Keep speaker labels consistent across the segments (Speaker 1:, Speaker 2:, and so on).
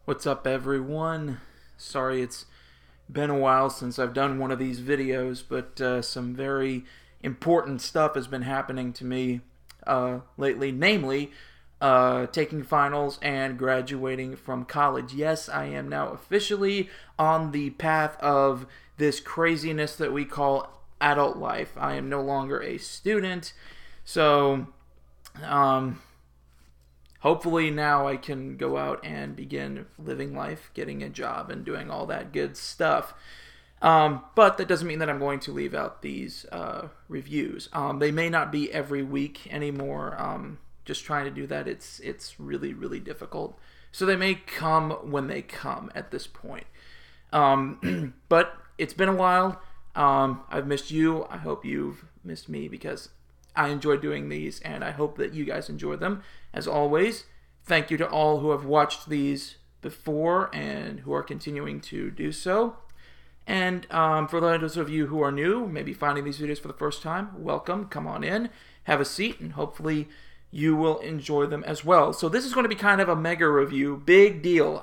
Speaker 1: What's up, everyone? Sorry it's been a while since I've done one of these videos, but some very important stuff has been happening to me lately, namely taking finals and graduating from college. Yes, I am now officially on the path of this craziness that we call adult life. I am no longer a student, so hopefully now I can go out and begin living life, getting a job, and doing all that good stuff. But that doesn't mean that I'm going to leave out these reviews. They may not be every week anymore. Just trying to do that, it's really, really difficult. So they may come when they come at this point. But it's been a while. I've missed you. I hope you've missed me because I enjoy doing these, and I hope that you guys enjoy them. As always, thank you to all who have watched these before and who are continuing to do so. And for those of you who are new, maybe finding these videos for the first time, welcome. Come on in, have a seat, and hopefully you will enjoy them as well. So this is going to be kind of a mega review, big deal.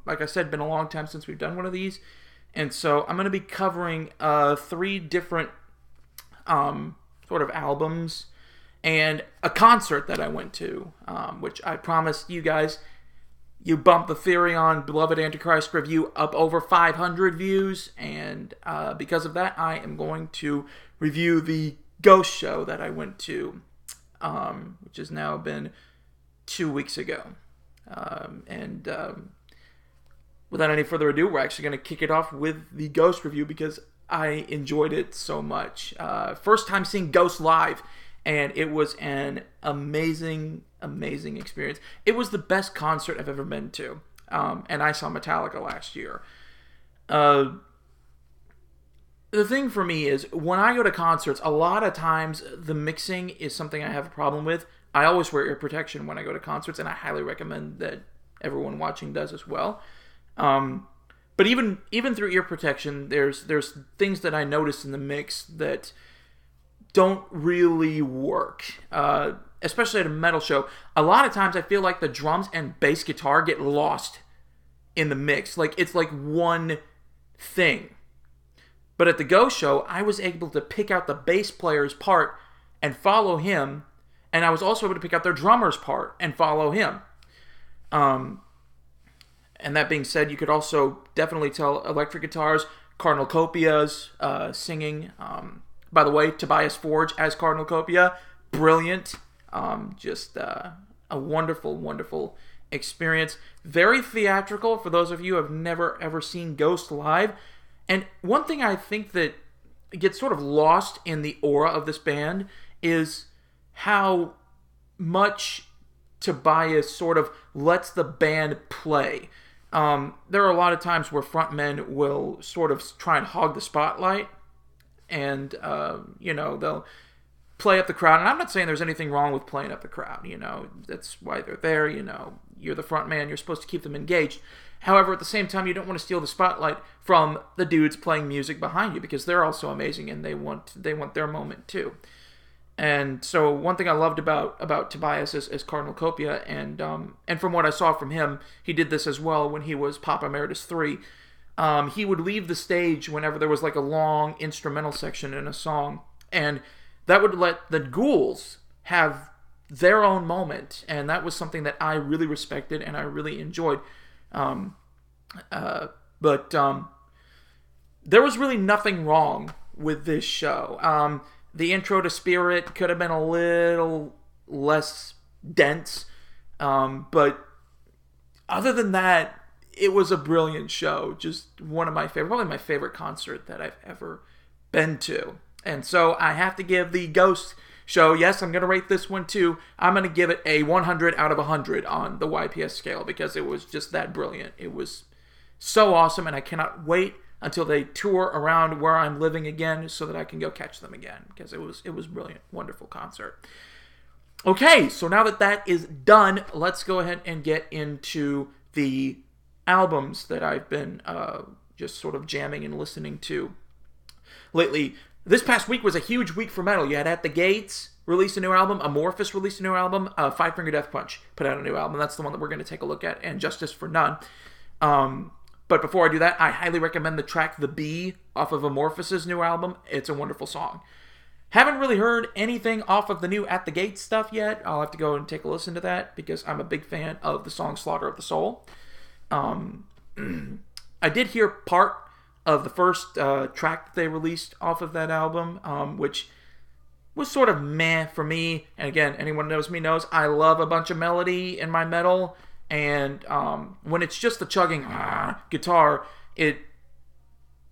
Speaker 1: Like I said, been a long time since we've done one of these, and so I'm going to be covering 3 different sort of albums and a concert that I went to, which I promised you guys. You bumped the Theory on Beloved Antichrist review up over 500 views, and because of that, I am going to review the Ghost show that I went to, which has now been 2 weeks ago. Without any further ado, we're actually going to kick it off with the Ghost review because I enjoyed it so much. First time seeing Ghost live, and it was an amazing, amazing experience. It was the best concert I've ever been to, and I saw Metallica last year. The thing for me is, when I go to concerts, a lot of times the mixing is something I have a problem with. I always wear ear protection when I go to concerts, and I highly recommend that everyone watching does as well. But even through ear protection, there's things that I notice in the mix that don't really work, especially at a metal show. A lot of times I feel like the drums and bass guitar get lost in the mix. Like, it's like one thing. But at the Ghost show, I was able to pick out the bass player's part and follow him, and I was also able to pick out their drummer's part and follow him. And that being said, you could also definitely tell electric guitars, Cornucopia's singing. By the way, Tobias Forge as Cornucopia, brilliant. Just a wonderful, wonderful experience. Very theatrical for those of you who have never, ever seen Ghost live. And one thing I think that gets sort of lost in the aura of this band is how much Tobias sort of lets the band play. There are a lot of times where frontmen will sort of try and hog the spotlight, and they'll play up the crowd. And I'm not saying there's anything wrong with playing up the crowd. That's why they're there. You're the front man. You're supposed to keep them engaged. However, at the same time, you don't want to steal the spotlight from the dudes playing music behind you, because they're also amazing and they want their moment too. And so one thing I loved about Tobias is Cornucopia, and from what I saw from him, he did this as well when he was Papa Emeritus 3. He would leave the stage whenever there was like a long instrumental section in a song, and that would let the ghouls have their own moment, and that was something that I really respected and I really enjoyed. But there was really nothing wrong with this show. The intro to Spirit could have been a little less dense, but other than that, it was a brilliant show. Just one of my favorite, probably my favorite concert that I've ever been to. And so I have to give the Ghost show, yes, I'm going to rate this one too. I'm going to give it a 100 out of 100 on the YPS scale because it was just that brilliant. It was so awesome, and I cannot wait until they tour around where I'm living again so that I can go catch them again, because it was brilliant, wonderful concert. Okay, so now that is done, let's go ahead and get into the albums that I've been just sort of jamming and listening to lately. This past week was a huge week for metal. You had At the Gates released a new album, Amorphous released a new album, Five Finger Death Punch put out a new album. That's the one that we're going to take a look at, and Justice for None. But before I do that, I highly recommend the track The Bee off of Amorphous' new album. It's a wonderful song. Haven't really heard anything off of the new At the Gates stuff yet. I'll have to go and take a listen to that because I'm a big fan of the song Slaughter of the Soul. I did hear part of the first track that they released off of that album, which was sort of meh for me. And again, anyone who knows me knows I love a bunch of melody in my metal. And when it's just the chugging guitar, it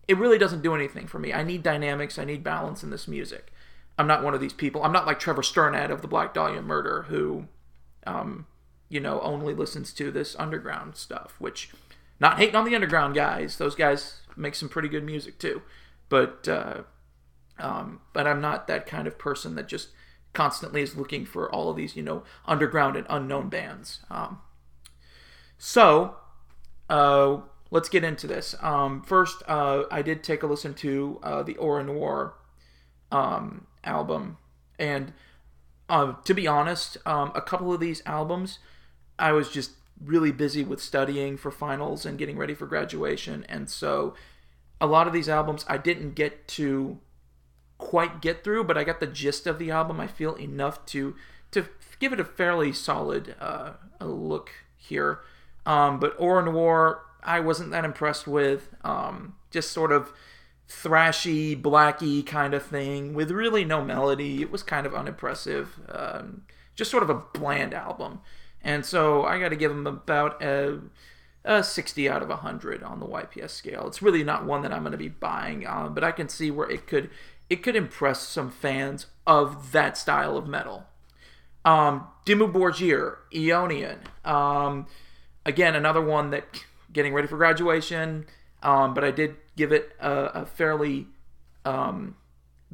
Speaker 1: really doesn't do anything for me. I need dynamics. I need balance in this music. I'm not one of these people. I'm not like Trevor Sturnad of the Black Dahlia Murder, who, only listens to this underground stuff. Which, not hating on the underground guys. Those guys make some pretty good music too. But I'm not that kind of person that just constantly is looking for all of these, underground and unknown bands. So, let's get into this. First, I did take a listen to the Aura and Noir album. And to be honest, a couple of these albums, I was just really busy with studying for finals and getting ready for graduation. And so, a lot of these albums I didn't get to quite get through, but I got the gist of the album. I feel enough to give it a fairly solid look here. But Aura Noir, I wasn't that impressed with. Just sort of thrashy, blacky kind of thing with really no melody. It was kind of unimpressive. Just sort of a bland album. And so I got to give them about a 60 out of 100 on the YPS scale. It's really not one that I'm going to be buying, but I can see where it could impress some fans of that style of metal. Dimmu Borgir, Eonian. Again, another one that getting ready for graduation, but I did give it a fairly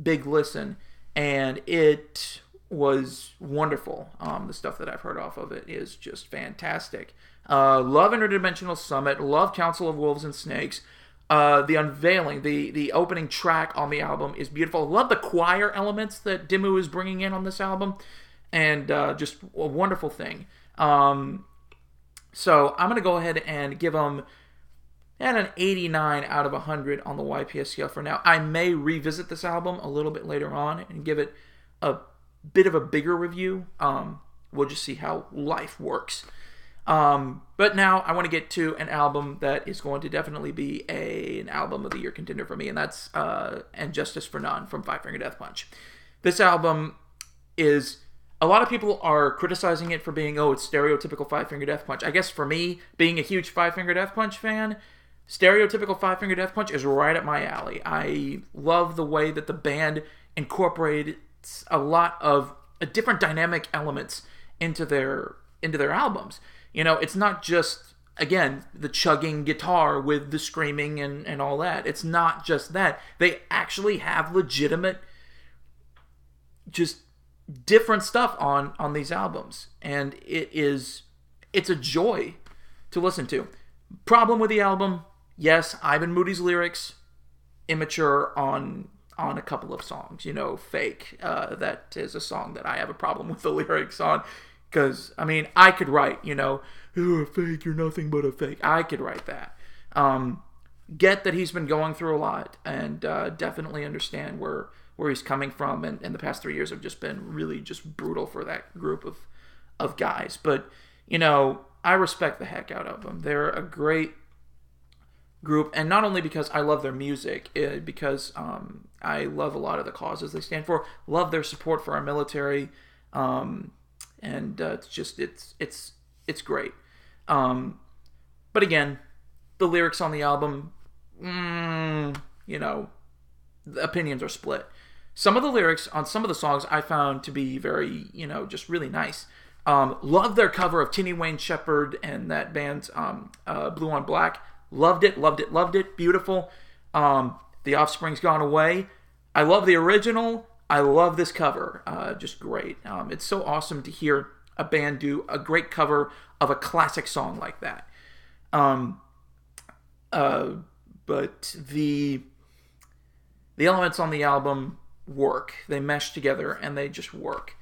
Speaker 1: big listen, and it was wonderful. The stuff that I've heard off of it is just fantastic. Love Interdimensional Summit, love Council of Wolves and Snakes. The unveiling, the opening track on the album is beautiful. Love the choir elements that Dimmu is bringing in on this album, and just a wonderful thing. So I'm going to go ahead and give them an 89 out of 100 on the YPS scale for now. I may revisit this album a little bit later on and give it a bit of a bigger review. We'll just see how life works. But now I want to get to an album that is going to definitely be an album of the year contender for me, and that's And Justice for None from Five Finger Death Punch. This album is... A lot of people are criticizing it for being, it's stereotypical Five Finger Death Punch. I guess for me, being a huge Five Finger Death Punch fan, stereotypical Five Finger Death Punch is right up my alley. I love the way that the band incorporates a lot of different dynamic elements into their albums. It's not just, again, the chugging guitar with the screaming and all that. It's not just that. They actually have legitimate, just different stuff on these albums, and it's a joy to listen to. Problem with the album, yes, Ivan Moody's lyrics immature on a couple of songs. Fake, that is a song that I have a problem with the lyrics on, because I could write, you're a fake, you're nothing but a fake. I could write that. Get that he's been going through a lot, and definitely understand where he's coming from, and the past 3 years have just been really just brutal for that group of guys. But, I respect the heck out of them. They're a great group, and not only because I love their music, because I love a lot of the causes they stand for, love their support for our military, and it's great. But again, the lyrics on the album, the opinions are split. Some of the lyrics on some of the songs I found to be very, just really nice. Love their cover of Tinny Wayne Shepherd and that band's Blue on Black. Loved it. Beautiful. The Offspring's Gone Away. I love the original. I love this cover. Just great. It's so awesome to hear a band do a great cover of a classic song like that. But the elements on the album work. They mesh together and they just work.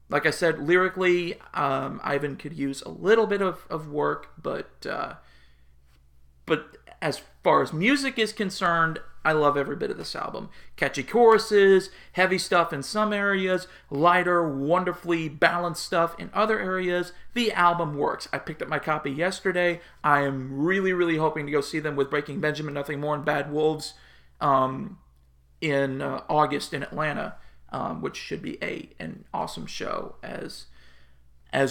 Speaker 1: Like I said, lyrically, Ivan could use a little bit of work, but as far as music is concerned, I love every bit of this album. Catchy choruses, heavy stuff in some areas, lighter, wonderfully balanced stuff in other areas. The album works. I picked up my copy yesterday. I am really, really hoping to go see them with Breaking Benjamin, Nothing More, and Bad Wolves in August in Atlanta, which should be an awesome show as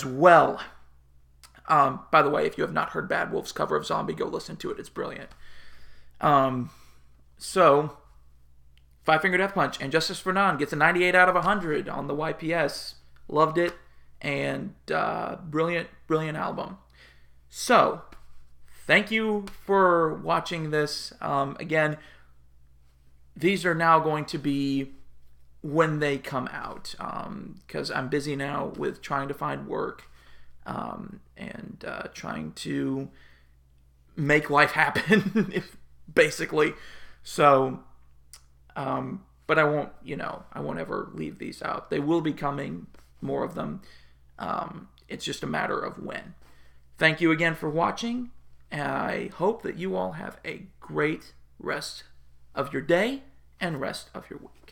Speaker 1: well. By the way, if you have not heard Bad Wolf's cover of Zombie, go listen to it. It's brilliant. So, Five Finger Death Punch and Justice for None gets a 98 out of 100 on the YPS. Loved it, and brilliant, brilliant album. So, thank you for watching this. Again, these are now going to be when they come out, because I'm busy now with trying to find work and trying to make life happen, basically. So, but I won't ever leave these out. They will be coming, more of them. It's just a matter of when. Thank you again for watching. I hope that you all have a great rest of your day and rest of your week.